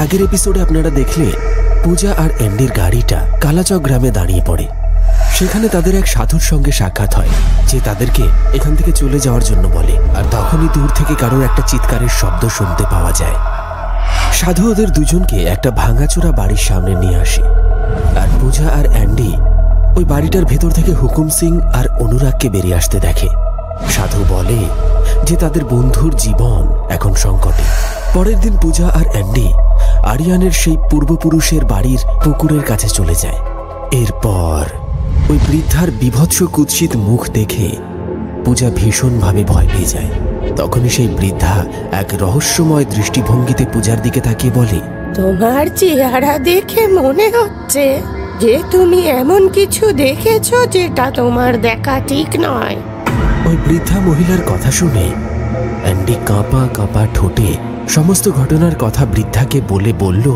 আগের এপিসোডে আপনারা দেখলে পূজা আর অ্যান্ডির গাড়িটা কালাচক গ্রামে দাঁড়িয়ে পড়ে। সেখানে তাদের এক সাধুর সঙ্গে সাক্ষাৎ হয়, যে তাদেরকে এখান থেকে চলে যাওয়ার জন্য বলে। আর তখনই দূর থেকে কারোর একটা চিৎকারের শব্দ শুনতে পাওয়া যায়। সাধু ওদের দুজনকে একটা ভাঙাচোরা বাড়ির সামনে নিয়ে আসে। আর পূজা আর অ্যান্ডি ওই বাড়িটার ভেতর থেকে হুকুম সিং আর অনুরাগকে বেরিয়ে আসতে দেখে। সাধু বলে যে তাদের বন্ধুর জীবন এখন সংকটে। পরের দিন পূজা আর অ্যান্ডি আরিয়ানের সেই পূর্বপুরুষের বাড়ির পুকুরের কাছে চলে যায়। এরপর ওই বৃদ্ধার বিভৎস কুৎসিত মুখ দেখে পূজা ভীষণভাবে ভয় পেয়ে যায়। তখনই সেই বৃদ্ধা এক রহস্যময় দৃষ্টিভঙ্গিতে পূজার দিকে তাকিয়ে বলে, তোমার চেহারা দেখে মনে হচ্ছে যে তুমি এমন কিছু দেখেছো যেটা তোমার দেখা ঠিক নয়। ওই বৃদ্ধা মহিলার কথা শুনে অ্যান্ডি কাঁপা কাঁপা ঠোঁটে সমস্ত ঘটনার কথা বৃদ্ধাকে বলে বলল,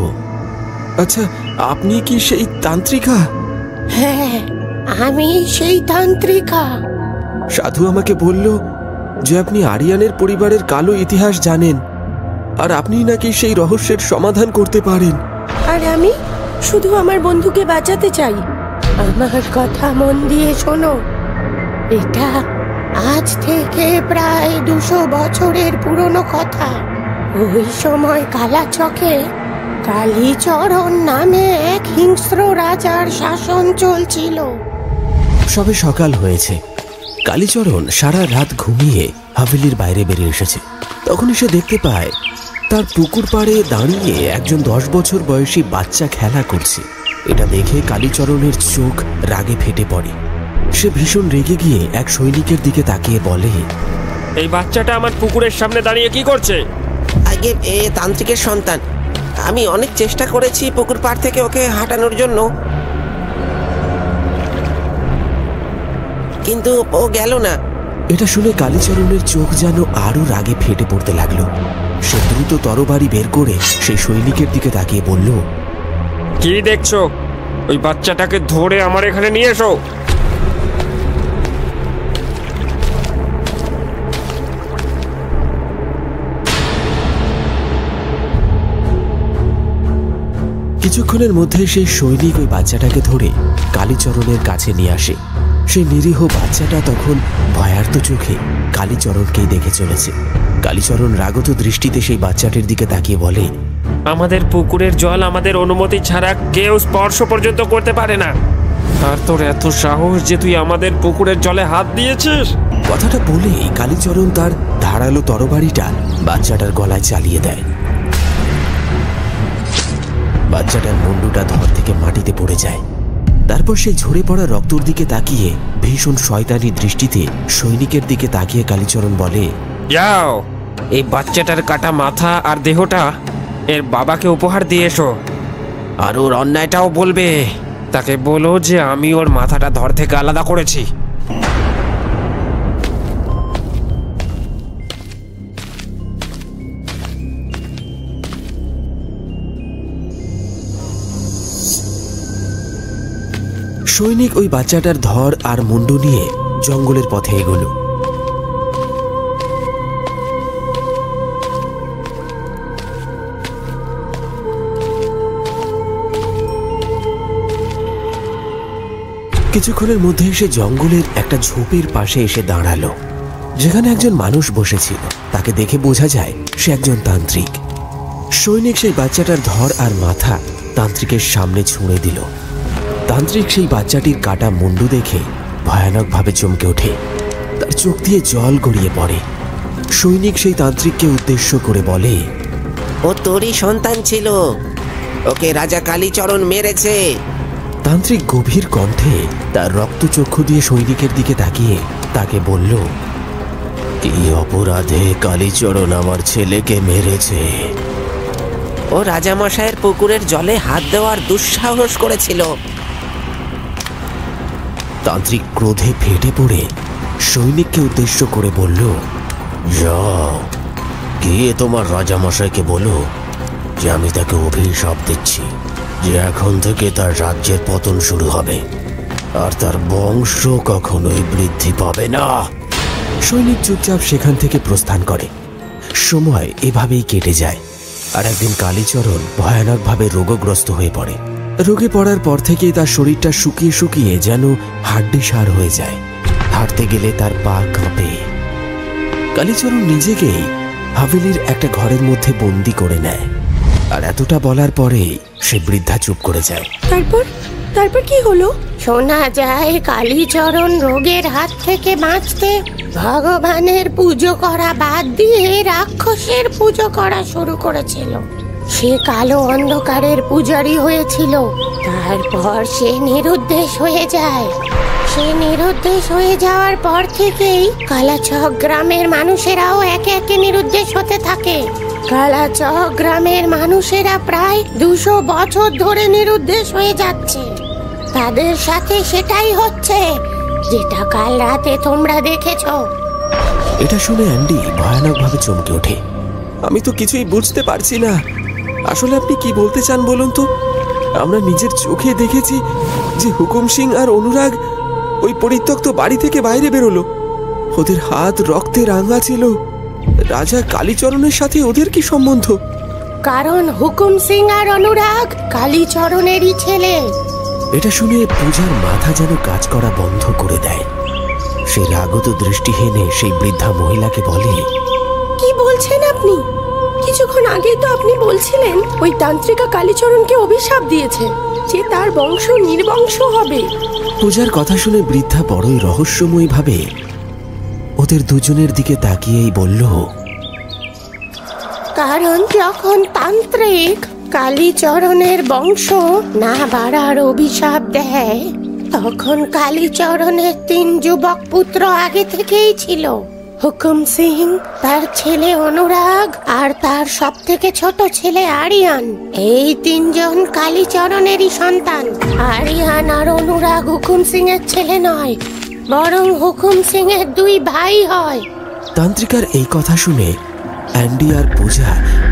আচ্ছা, আপনি কি সেই তান্ত্রিকা? হ্যাঁ, আমি সেই তান্ত্রিকা। সাধু আমাকে বলল যে আপনি আরিয়ানের পরিবারের কালো ইতিহাস জানেন, আর আপনি নাকি সেই রহস্যের সমাধান করতে পারেন। আর আমি শুধু আমার বন্ধুকে বাঁচাতে চাই। আমার কথা মন দিয়ে শোনো। এটা আজ থেকে প্রায় 200 বছরের পুরনো কথা। ওই সময় কালাচকে কালীচরণ নামে এক হিংস্র রাজার শাসন চলছিল। সবে সকাল হয়েছে। কালীচরণ সারা রাত ঘুমিয়ে হাভেলির বাইরে বেরিয়ে এসেছে। তখনই সে দেখতে পায় তার পুকুর পাড়ে দাঁড়িয়ে একজন 10 বছর বয়সী বাচ্চা খেলা করছে। এটা দেখে কালীচরণের চোখ রাগে ফেটে পড়ে। সে ভীষণ রেগে গিয়ে এক সৈনিকের দিকে তাকিয়ে বলে, এই বাচ্চাটা আমার পুকুরের সামনে দাঁড়িয়ে কি করছে? আগে এ তান্ত্রিকের সন্তান। আমি অনেক চেষ্টা করেছি পুকুর পাড় থেকে ওকে হাঁটানোর জন্য, কিন্তু ও গেল না। এটা শুনে কালীচরণের চোখ যেন আরো রাগে ফেটে পড়তে লাগলো। সে দ্রুত তরবারি বের করে সেই সৈনিকের দিকে তাকিয়ে বলল, কি দেখছো? ওই বাচ্চাটাকে ধরে আমার এখানে নিয়ে এসো। কিছুক্ষণের মধ্যে সেই সৈনিক ওই বাচ্চাটাকে ধরে কালীচরণের কাছে নিয়ে আসে। সেই নিরীহ বাচ্চাটা তখন ভয়ার্ত চোখে কালীচরণকেই দেখে চলেছে। কালীচরণ রাগত দৃষ্টিতে সেই বাচ্চাটির দিকে তাকিয়ে বলে, আমাদের পুকুরের জল আমাদের অনুমতি ছাড়া কেউ স্পর্শ পর্যন্ত করতে পারে না। আর তোর এত সাহস যে তুই আমাদের পুকুরের জলে হাত দিয়েছিস? কথাটা বলেই কালীচরণ তার ধারালো তরবারিটা বাচ্চাটার গলায় চালিয়ে দেয়। বাচ্চাটার মুন্ডুটা ধর থেকে মাটিতে পড়ে যায়। তারপর সেই ঝরে পড়া রক্তর দিকে তাকিয়ে ভীষণ শয়তানি দৃষ্টিতে সৈনিকের দিকে তাকিয়ে কালীচরণ বলে, যাও, এই বাচ্চাটার কাটা মাথা আর দেহটা এর বাবাকে উপহার দিয়ে এসো। আর ওর অন্যায়টাও বলবে। তাকে বলো যে আমি ওর মাথাটা ধর থেকে আলাদা করেছি। সৈনিক ওই বাচ্চাটার ধর আর মুন্ডু নিয়ে জঙ্গলের পথে এগোলো। কিছুক্ষণের মধ্যেই সে জঙ্গলের একটা ঝোপের পাশে এসে দাঁড়ালো, যেখানে একজন মানুষ বসেছিল। তাকে দেখে বোঝা যায় সে একজন তান্ত্রিক। সৈনিক সেই বাচ্চাটার ধর আর মাথা তান্ত্রিকের সামনে ছুঁড়ে দিল। তান্ত্রিক সেই বাচ্চাটির কাটা মুন্ডু দেখে ভয়ানকভাবে চমকে ওঠে। তার চোখ দিয়ে জল গড়িয়ে পড়ে। সৈনিক সেই তান্ত্রিককে উদ্দেশ্য করে বলে, ও তোরই সন্তান ছিল, ওকে রাজা কালীচরণ মেরেছে। তান্ত্রিক গভীর কণ্ঠে তার রক্তচক্ষু দিয়ে সৈনিকের দিকে তাকিয়ে তাকে বলল, কি অপরাধে কালীচরণ আমার ছেলেকে মেরেছে? ও রাজামশাইয়ের পুকুরের জলে হাত দেওয়ার দুঃসাহস করেছিল। তান্ত্রিক ক্রোধে ফেটে পড়ে সৈনিককে উদ্দেশ্য করে বলল, যাও, গিয়ে তোমার রাজামশাইকে বলো যে আমি তাকে অভিশাপ দিচ্ছি যে এখন থেকে তার রাজ্যের পতন শুরু হবে আর তার বংশ কখনোই বৃদ্ধি পাবে না। সৈনিক চুপচাপ সেখান থেকে প্রস্থান করে। সময় এভাবেই কেটে যায়। আর একদিন কালীচরণ ভয়ানকভাবে রোগগ্রস্ত হয়ে পড়ে। রোগে পড়ার পর থেকেই তার শরীরটা শুকিয়ে শুকিয়ে যেন হাড্ডিসার হয়ে যায়। হাঁটতে গেলে তার পা কাঁপে। কালীচরণ নিজেকেই হাভেলির একটা ঘরের মধ্যে বন্দি করে নেয়। আর এতটা বলার পরে সে বৃদ্ধা চুপ করে যায়। তারপর কি হলো? শোনা যায় কালীচরণ রোগের হাত থেকে বাঁচতে ভগবানের পুজো করা বাদ দিয়ে রাক্ষসের পুজো করা শুরু করেছিল। সে কালো অন্ধকারের পূজারী হয়েছিল। তারপর সে নিরুদ্দেশ হয়ে যায়। সে নিরুদ্দেশ হয়ে যাওয়ার পর থেকেই কালাচক গ্রামের মানুষেরাও একে একে নিরুদ্দেশ হতে থাকে। কালাচক গ্রামের মানুষেরা প্রায় 200 বছর ধরে নিরুদ্দেশ হয়ে যাচ্ছে। তাদের সাথে সেটাই হচ্ছে যেটা কাল রাতে তোমরা দেখেছো। এটা শুনে অ্যান্ডি ভয়ানকভাবে চমকে ওঠে। আমি তো কিছুই বুঝতে পারছি না। আসলে আপনি কি বলতে চান বলুন তো? আমরা নিজের চোখে দেখেছি যে হুকুম সিং আর অনুরাগ ওই পরিত্যক্ত বাড়ি থেকে বাইরে বেরোলো। ওদের হাত রক্তে রাঙা ছিল। রাজা কালীচরণের সাথে ওদের কি সম্বন্ধ? কারণ হুকুম সিং আর অনুরাগ কালীচরণেরই ছেলে। এটা শুনে পূজার মাথা যেন কাজ করা বন্ধ করে দেয়। সে রাগত দৃষ্টিহীনে সেই বৃদ্ধা মহিলাকে বলে, কি বলছেন আপনি? কিছুক্ষণ আগেই তো আপনি বলছিলেন ওই তান্ত্রিকা কালীচরণকে অভিশাপ দিয়েছে যে তার বংশ নির্বংশ হবে। পূজার কথা শুনে বৃদ্ধা বড়ই রহস্যময় ভাবে ওদের দুজনের দিকে তাকিয়েই বলল, কারণ যখন তান্ত্রিক কালীচরণের বংশ না বাড়ার অভিশাপ দেয়, তখন কালীচরণের 3 যুবক পুত্র আগে থেকেই ছিল। হুকুম সিং, তার ছেলে অনুরাগ আর তার সবথেকে ছোট ছেলে আরিয়ান। এই 3 জন কালীচরণেরই সন্তান। আরিয়ান আর অনুরাগ হুকুম সিং এর ছেলে নয়, বরং হুকুম সিং এর 2 ভাই হয়। তান্ত্রিকার এই কথা শুনে অ্যান্ডি আর পূজা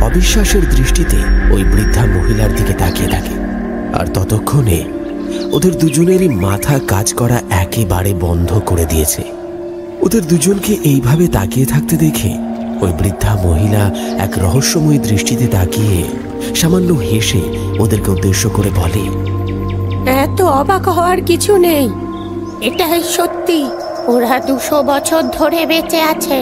অবিশ্বাসের দৃষ্টিতে ওই বৃদ্ধা মহিলার দিকে তাকিয়ে থাকে। আর ততক্ষণে ওদের দুজনেরই মাথা কাজ করা একেবারে বন্ধ করে দিয়েছে। ওদের দুজনকে এইভাবে তাকিয়ে থাকতে দেখে ওই বৃদ্ধা মহিলা এক রহস্যময় দৃষ্টিতে তাকিয়ে সামান্য হেসে ওদেরকে উদ্দেশ্য করে বলে, এত অবাক হওয়ার কিছু নেই। এটাই সত্যি, ওরা 200 বছর ধরে বেঁচে আছে।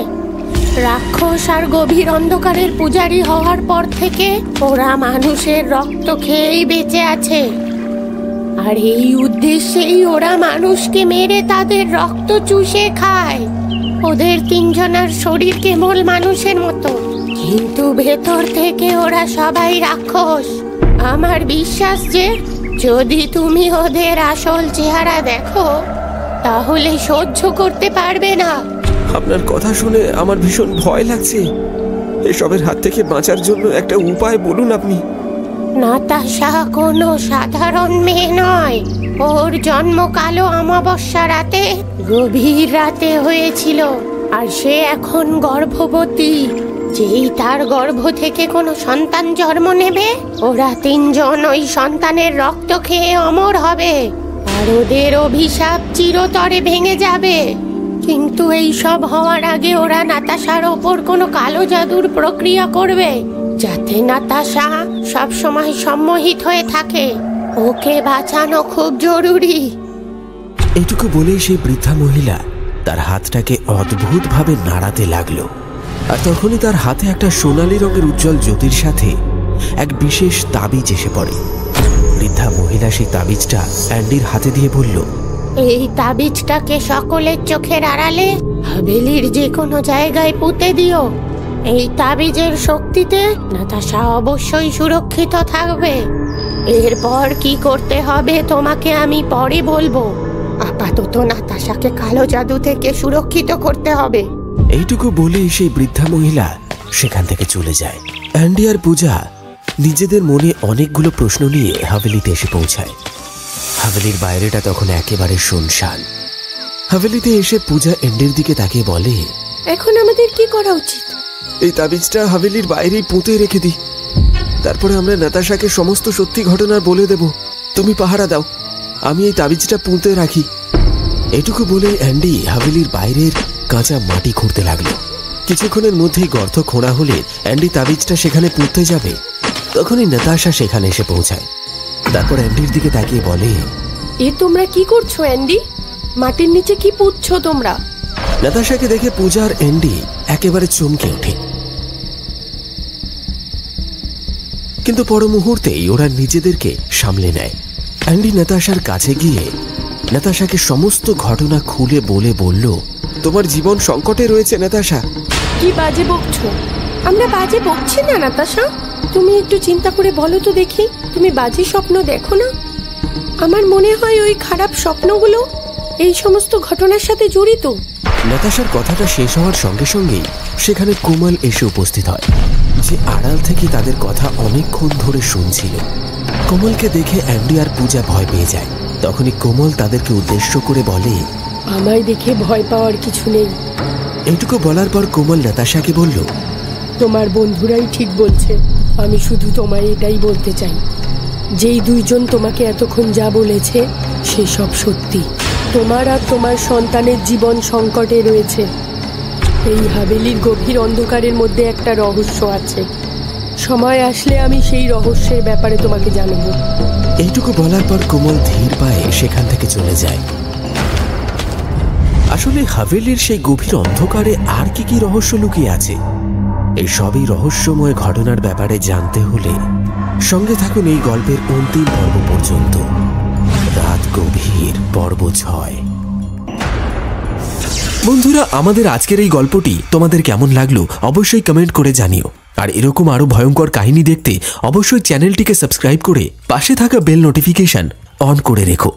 রাক্ষস আর গভীর অন্ধকারের পূজারী হওয়ার পর থেকে ওরা মানুষের রক্ত খেয়েই বেঁচে আছে। আর এই উদ্দেশ্যেই ওরা মানুষকে মেরে তাদের রক্ত চুষে খায়। ওদের 3 জনের শরীর কেবল মানুষের মতো, কিন্তু ভেতর থেকে ওরা সবাই রাক্ষস। আমার বিশ্বাস যে যদি তুমি ওদের আসল চেহারা দেখো তাহলে সহ্য করতে পারবে না। আপনার কথা শুনে আমার ভীষণ ভয় লাগছে। এসবের হাত থেকে বাঁচার জন্য একটা উপায় বলুন আপনি। নাতাশা কোনো সাধারণ মেয়ে নয়। ওর জন্ম কালো অমাবস্যা রাতে, গভীর রাতে হয়েছিল। আর সে এখন গর্ভবতী। যেই তার গর্ভ থেকে কোনো সন্তান জন্ম নেবে, ওরা 3 জন ওই সন্তানের রক্ত খেয়ে অমর হবে। আর ওদের অভিশাপ চিরতরে ভেঙে যাবে। কিন্তু এই সব হওয়ার আগে ওরা নাতাশার ওপর কোনো কালো জাদুর প্রক্রিয়া করবে, যাতে নাতাশা সব সময় সম্মোহিত হয়ে থাকে। ওকে বাঁচানো খুব জরুরি। এটুকু বলেই সেই বৃদ্ধা মহিলা তার হাতটাকে অদ্ভুতভাবে নাড়াতে লাগলো। আর তখনই তার হাতে একটা সোনালী রঙের উজ্জ্বল জ্যোতির সাথে এক বিশেষ তাবিজ এসে পড়ে। বৃদ্ধা মহিলা সেই তাবিজটা অ্যান্ডির হাতে দিয়ে বলল, এই তাবিজটাকে সকলের চোখের আড়ালে হাভেলির যে কোনো জায়গায় পুঁতে দিও। এই তাবিজের শক্তিতে নাতাশা অবশ্যই সুরক্ষিত থাকবে। এরপর কি করতে হবে তোমাকে আমি পরে বলবো। আপাতত নাতাশাকে কালো জাদু থেকে সুরক্ষিত করতে হবে। এইটুকু বলে সেই বৃদ্ধা মহিলা সেখান থেকে চলে যায়। অ্যান্ডি আর পূজা নিজেদের মনে অনেকগুলো প্রশ্ন নিয়ে হাভেলিতে এসে পৌঁছায়। হাভেলির বাইরেটা তখন একেবারে শুনশান। হাভেলিতে এসে পূজা অ্যান্ডির দিকে তাকিয়ে বলে, এখন আমাদের কি করা উচিত? এই তাবিজটা হাভেলির বাইরেই পুঁতে রেখে দিই। তারপরে আমরা নাতাশাকে সমস্ত সত্যি ঘটনা বলে দেব। তুমি পাহারা দাও, আমি এই তাবিজটা পুঁতে রাখি। এটুকু বলে অ্যান্ডি হাভেলির বাইরের কাঁচা মাটি খুঁড়তে লাগলো। কিছুক্ষণের মধ্যেই গর্ত খোঁড়া হলে অ্যান্ডি তাবিজটা সেখানে পুঁততে যাবে, তখনই নাতাশা সেখানে এসে পৌঁছায়। তারপর অ্যান্ডির দিকে তাকিয়ে বলে, এ তোমরা কি করছো অ্যান্ডি? মাটির নিচে কি পুঁতছো তোমরা? নাতাশাকে দেখে পূজা আর অ্যান্ডি একেবারে চমকে ওঠে, কিন্তু পর মুহূর্তেই ওরা নিজেদেরকে সামলে নেয়। অ্যান্ডি নাতাশার কাছে গিয়ে নাতাশাকে সমস্ত ঘটনা খুলে বলল, তোমার জীবন সংকটে রয়েছে নাতাশা। কি বাজে বকছো? আমরা বাজে বকছি না নাতাশা। তুমি একটু চিন্তা করে বলো তো দেখি, তুমি বাজে স্বপ্ন দেখো না? আমার মনে হয় ওই খারাপ স্বপ্নগুলো এই সমস্ত ঘটনার সাথে জড়িত। নাতাশার কথাটা শেষ হওয়ার সঙ্গে সঙ্গেই সেখানে কোমল এসে উপস্থিত হয়, যে আড়াল থেকে তাদের কথা অনেকক্ষণ ধরে শুনছিল। কোমলকে দেখে অ্যান্ডি আর পূজা ভয় পেয়ে যায়। তখনই কোমল তাদেরকে উদ্দেশ্য করে বলে, আমায় দেখে ভয় পাওয়ার কিছু নেই। এইটুকু বলার পর কোমল নাতাশাকে বলল, তোমার বন্ধুরাই ঠিক বলছে। আমি শুধু তোমায় এটাই বলতে চাই, যেই দুইজন তোমাকে এতক্ষণ যা বলেছে সেসব সত্যি। তোমার আর তোমার সন্তানের জীবন সংকটে রয়েছে। এই হাভেলির গভীর অন্ধকারের মধ্যে একটা রহস্য আছে। সময় আসলে আমি সেই রহস্যের ব্যাপারে তোমাকে জানাবো। এইটুকু বলার পর কোমল ধীর পায়ে সেখান থেকে চলে যায়। আসলে হাভেলির সেই গভীর অন্ধকারে আর কি কি রহস্য লুকিয়ে আছে, এই সবই রহস্যময় ঘটনার ব্যাপারে জানতে হলে সঙ্গে থাকুন এই গল্পের অন্তিম পর্ব পর্যন্ত। রাত গভীর পর্ব 6। বন্ধুরা, আমাদের আজকের এই গল্পটি তোমাদের কেমন লাগলো অবশ্যই কমেন্ট করে জানিও। আর এরকম আরো ভয়ঙ্কর কাহিনী দেখতে অবশ্যই চ্যানেলটিকে সাবস্ক্রাইব করে পাশে থাকা বেল নোটিফিকেশন অন করে রেখো।